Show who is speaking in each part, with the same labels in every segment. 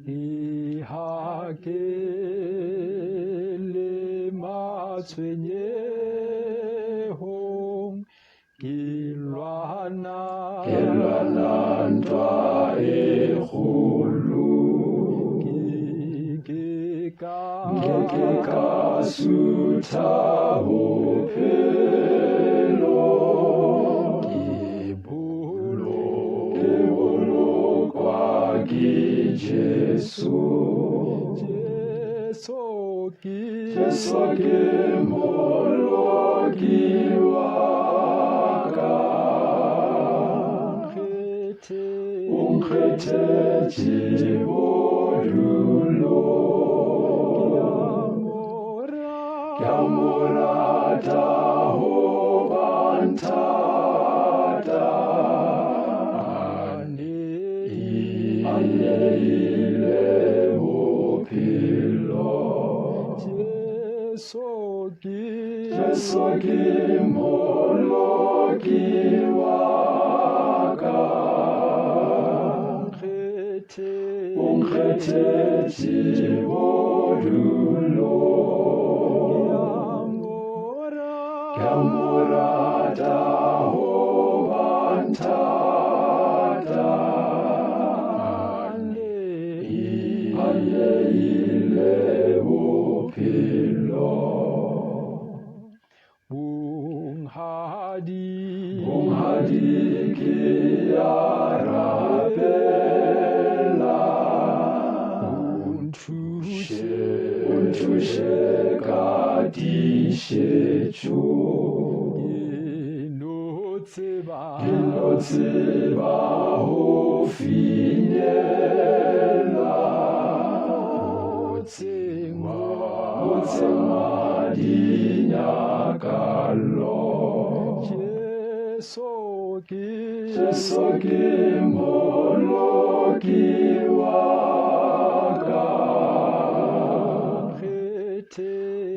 Speaker 1: ihakele matshwenyehong kelwana ntwa e kgolo ke ka sutha bophelo ke bolokwa ke Jesu ke moloki wa ka o nkgethetše bodulo ke a mo rata goba nthata a neile bophelo Jesu ke moloki wa ka o nkgethetše bodulo ke a mo rata goba nthata a neile bophelo Bonghadi ke a rapela o nthuše ka dišetšo ke no tseba go finyela go tsengwa dinyakalo Jesu ke moloki wa ka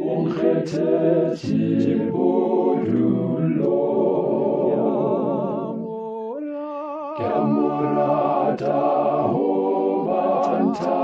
Speaker 1: o nkgethetše bodulo ke a mo rata goba nthata